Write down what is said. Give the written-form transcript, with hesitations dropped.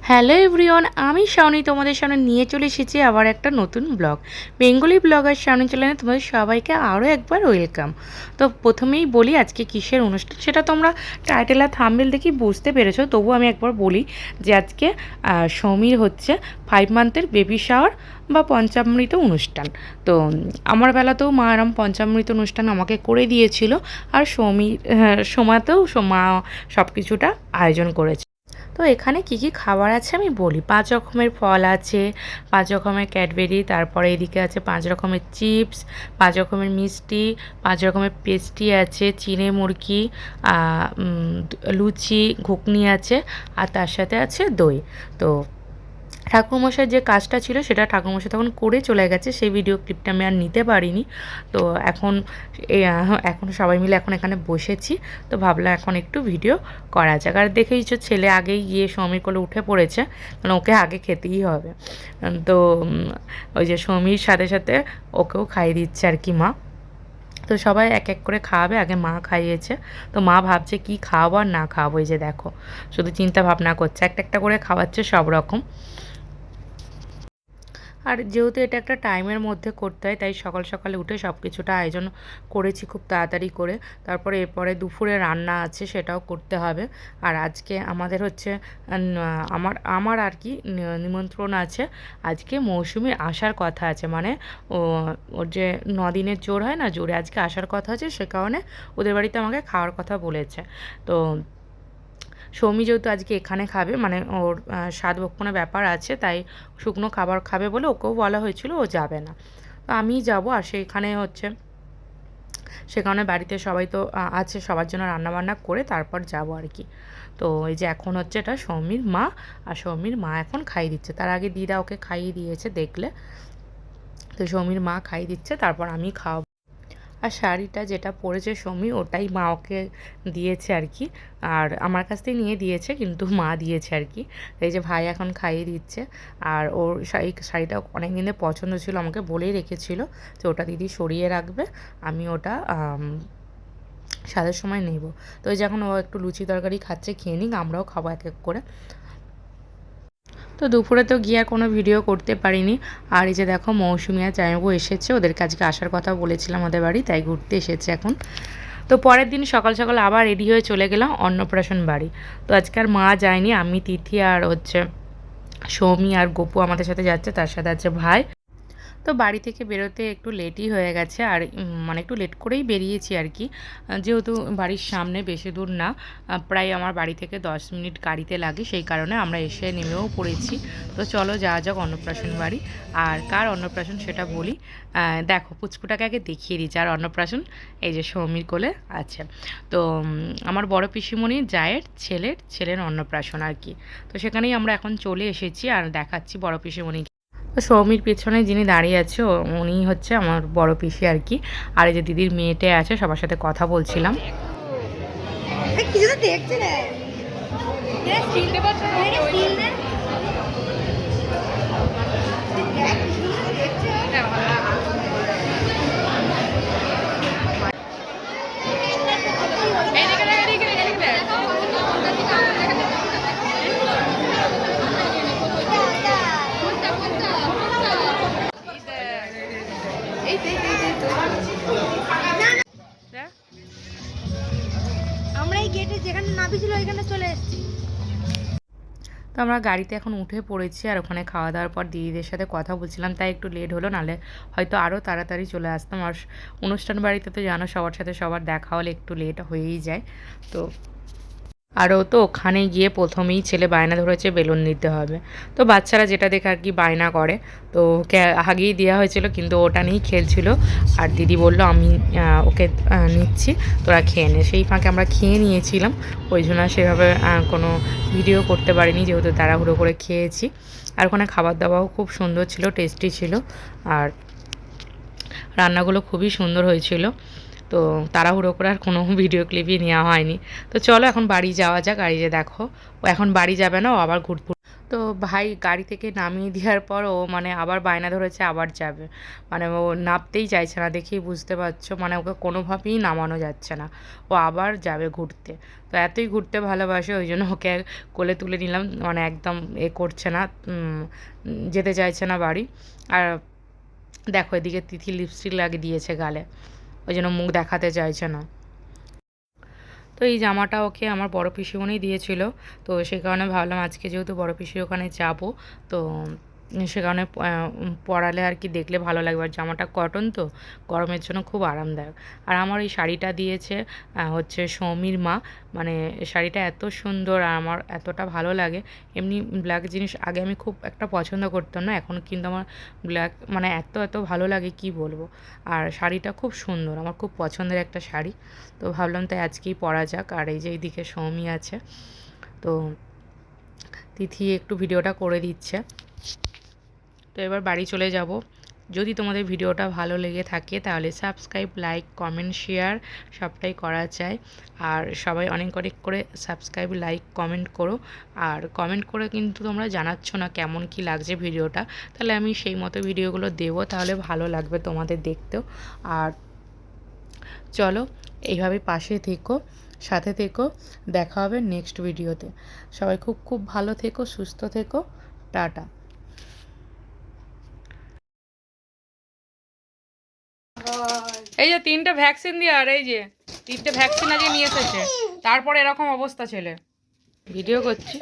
Hello everyone, আমি শাওনি তোমাদের সামনে নিয়ে চলে এসেছি আবার একটা নতুন ব্লগ। বেঙ্গলি ব্লগার শাওনি চ্যানেলে তোমাদের সবাইকে আরও একবার ওয়েলকাম। তো প্রথমেই বলি আজকে কিসের অনুষ্ঠান সেটা তোমরা টাইটেল আর থাম্বনেল দেখি বুঝতে পেরেছো, তবু আমি একবার বলি যে আজকে সৌমির হচ্ছে 5 মান্থের বেবি শাওয়ার বা পঞ্চামৃত অনুষ্ঠান। তো আমার বেলাতেও মা এরম পঞ্চামৃত অনুষ্ঠান আমাকে করে দিয়েছিল, আর সৌমির সময়তেও মা সব কিছুটা আয়োজন করেছে। তো এখানে কি কি খাবার আছে আমি বলি। 5 রকমের ফল আছে, 5 রকমের ক্যাডবেরি, তারপরে এদিকে আছে 5 রকমের চিপস, 5 রকমের মিষ্টি, 5 রকমের পেস্ট্রি আছে, চিড়ে মুরগি, লুচি, ঘুগনি আছে, আর তার সাথে আছে দই। তো ঠাকুরমশাইয়ের যে কাজটা ছিল সেটা ঠাকুরমশাই তখন করে চলে গেছে, সেই ভিডিও ক্লিপটা আমি আর নিতে পারিনি। তো এখন এখন সবাই মিলে এখন এখানে বসেছি, তো ভাবলাম এখন একটু ভিডিও করা যাক। আর দেখেইছো ছেলে আগেই গিয়ে সৌমির কোলে উঠে পড়েছে, কারণ ওকে আগে খেতেই হবে। তো ওই যে সৌমির সাথে সাথে ওকেও খাইয়ে দিচ্ছে আর কি মা। তো সবাই এক এক করে খাওয়াবে, আগে মা খাইয়েছে। তো মা ভাবছে কি খাওয়াবো আর না খাওয়াবো, এই যে দেখো শুধু চিন্তা ভাবনা করছে, একটা একটা করে খাওয়াচ্ছে সব রকম। আর যেহেতু এটা একটা টাইমের মধ্যে করতে হয়, তাই সকাল সকালে উঠে সব কিছুটা আয়োজন করেছি খুব তাড়াতাড়ি করে। তারপরে এরপরে দুপুরে রান্না আছে, সেটাও করতে হবে। আর আজকে আমাদের হচ্ছে আমার আমার আর কি নিমন্ত্রণ আছে। আজকে মৌসুমি আসার কথা আছে, মানে ওর যে 9 দিনের জোর হয় না, জোরে আজকে আসার কথা আছে, সে কারণে ওদের বাড়িতে আমাকে খাওয়ার কথা বলেছে। তো সৌমি যেহেতু আজকে এখানে খাবে, মানে ওর স্বাদ ভক্ষণের ব্যাপার আছে, তাই শুকনো খাবার খাবে বলে ওকেও বলা হয়েছিল, ও যাবে না। তো আমিই যাবো, আর সেখানে হচ্ছে সে কারণে বাড়িতে সবাই তো আছে, সবার জন্য রান্নাবান্না করে তারপর যাব আর কি। তো এই যে এখন হচ্ছে এটা সৌমির মা, আর সৌমির মা এখন খাইয়ে দিচ্ছে, তার আগে দিদা ওকে খাইয়ে দিয়েছে দেখলে। তো সৌমির মা খাইয়ে দিচ্ছে, তারপর আমি খাওয়াবো। আর শাড়িটা যেটা পরেছে সৌমি, ওটাই মা ওকে দিয়েছে আর কি, আর আমার কাছ থেকে নিয়ে দিয়েছে, কিন্তু মা দিয়েছে আর কি। এই যে ভাই এখন খাইয়ে দিচ্ছে। আর ওর শাড়িটা অনেক দিনের পছন্দ ছিল, আমাকে বলেই রেখেছিল যে ওটা দিদি সরিয়ে রাখবে, আমি ওটা সাদের সময় নেব। তো ওই যখন ও একটু লুচি তরকারি খাচ্ছে, খেয়ে নিক, আমরাও খাবো এক এক করে। তো দুপুরে তো গিয়ে আর কোনো ভিডিও করতে পারিনি। আর এই যে দেখো মৌসুমি আর জামাইবাবু এসেছে, ওদেরকে আজকে আসার কথা বলেছিলাম ওদের বাড়ি, তাই ঘুরতে এসেছে এখন। তো পরের দিন সকাল সকাল আবার রেডি হয়ে চলে গেলাম অন্নপ্রাশন বাড়ি। তো আজকে আর মা যায়নি, আমি, তিথি আর হচ্ছে সৌমি আর গপু আমাদের সাথে যাচ্ছে, তার সাথে আছে ভাই। তো বাড়ি থেকে বেরোতে একটু লেটই হয়ে গেছে, আর মানে একটু লেট করেই বেরিয়েছি আর কি। যেহেতু বাড়ির সামনে, বেশি দূর না, প্রায় আমার বাড়ি থেকে 10 মিনিট গাড়িতে লাগে, সেই কারণে আমরা এসে নেমেও পড়েছি। তো চলো যাওয়া যাক অন্নপ্রাশন বাড়ি। আর কার অন্নপ্রাশন সেটা বলি। দেখো পুচকুটাকে আগে দেখিয়ে দিচ্ছি, আর অন্নপ্রাশন এই যে সৌমির কোলে আছে। তো আমার বড় পিসিমণির জায়ের ছেলের অন্নপ্রাশন আর কি। তো সেখানেই আমরা এখন চলে এসেছি, আর দেখাচ্ছি বড় পিসিমণি। তো সৌমির পেছনে যিনি দাঁড়িয়ে আছে উনি হচ্ছে আমার বড় পিসি আর কি। আর এই যে দিদির মেয়েটে আছে, সবার সাথে কথা বলছিলাম। আমরা এই গেটে যেখানে নামিয়েছিল ওইখানে চলে এসেছি। তো আমরা গাড়িতে এখন উঠে পড়েছি, আর ওখানে খাওয়া দাওয়ার পর দিদিদের সাথে কথা বলছিলাম, তাই একটু লেট হলো, নাহলে হয়তো আরও তাড়াতাড়ি চলে আসতাম। আর অনুষ্ঠান বাড়িতে তো জানো সবার সাথে সবার দেখা হলে একটু লেট হয়েই যায়। তো আরও তো ওখানে গিয়ে প্রথমেই ছেলে বায়না ধরেছে বেলুন নিতে হবে। তো বাচ্চারা যেটা দেখে আর কি বায়না করে, তো ওকে আগেই দেওয়া হয়েছিল, কিন্তু ওটা নিয়েই খেলছিল। আর দিদি বলল আমি ওকে নিচ্ছি, তোরা খেয়ে নে। সেই ফাঁকে আমরা খেয়ে নিয়েছিলাম, ওই জন্য সেভাবে কোনো ভিডিও করতে পারিনি, যেহেতু তাড়াহুড়ো করে খেয়েছি। আর ওখানে খাবার দাবারও খুব সুন্দর ছিল, টেস্টি ছিল, আর রান্নাগুলো খুবই সুন্দর হয়েছিল। তো তাড়াহুড়ো করে আর কোনো ভিডিও ক্লিপই নেওয়া হয়নি। তো চলো এখন বাড়ি যাওয়া যাক। আর এই যে দেখো ও এখন বাড়ি যাবে না, ও আবার ঘুরতে। তো ভাই গাড়ি থেকে নামিয়ে দেওয়ার পর ও মানে আবার বায়না ধরেছে আবার যাবে, মানে ও নামতেই চাইছে না, দেখেই বুঝতে পারছো, মানে ওকে কোনোভাবেই নামানো যাচ্ছে না, ও আবার যাবে ঘুরতে। তো এতই ঘুরতে ভালোবাসে ওই জন্য ওকে কোলে তুলে নিলাম, মানে একদম করছে না, যেতে চাইছে না বাড়ি। আর দেখো এদিকে তিথি লিপস্টিক লাগিয়ে দিয়েছে গালে, ওই জন্য মুখ দেখাতে চাইছে না। তো এই জামাটা ওকে আমার বড় পিসিমণি দিয়েছিল, তো সে কারণে ভাবলাম আজকে যেহেতু বড় পিসির ওখানে যাব, তো সে কারণে পরালে আর কি দেখলে ভালো লাগবে। আর জামাটা কটন, তো গরমের জন্য খুব আরামদায়ক। আর আমার এই শাড়িটা দিয়েছে হচ্ছে সৌমির মা, মানে শাড়িটা এত সুন্দর আর আমার এতটা ভালো লাগে। এমনি ব্ল্যাক জিনিস আগে আমি খুব একটা পছন্দ করতাম না, এখন কিন্তু আমার ব্ল্যাক মানে এত এত ভালো লাগে কি বলবো। আর শাড়িটা খুব সুন্দর, আমার খুব পছন্দের একটা শাড়ি, তো ভাবলাম তাই আজকেই পরা যাক। আর এই যে এইদিকে সৌমি আছে, তো তিথি একটু ভিডিওটা করে দিচ্ছে। তো এবার বাড়ি চলে যাব। যদি তোমাদের ভিডিওটা ভালো লেগে থাকে তাহলে সাবস্ক্রাইব, লাইক, কমেন্ট, শেয়ার সবটাই করা চাই। আর সবাই অনেক অনেক করে সাবস্ক্রাইব, লাইক, কমেন্ট করো। আর কমেন্ট করে কিন্তু তোমরা জানাচ্ছ না কেমন কি লাগছে ভিডিওটা, তাহলে আমি সেই মতো ভিডিওগুলো দেবো, তাহলে ভালো লাগবে তোমাদের দেখতেও। আর চলো এইভাবে পাশে থেকো, সাথে থেকো, দেখা হবে নেক্সট ভিডিওতে। সবাই খুব খুব ভালো থেকো, সুস্থ থেকো, টাটা। এই যে 3টে ভ্যাকসিন দিয়ে, আর এই যে 3টে ভ্যাকসিন আজকে নিয়ে এসেছে, তারপরে এরকম অবস্থা ছেলে। ভিডিও করছি।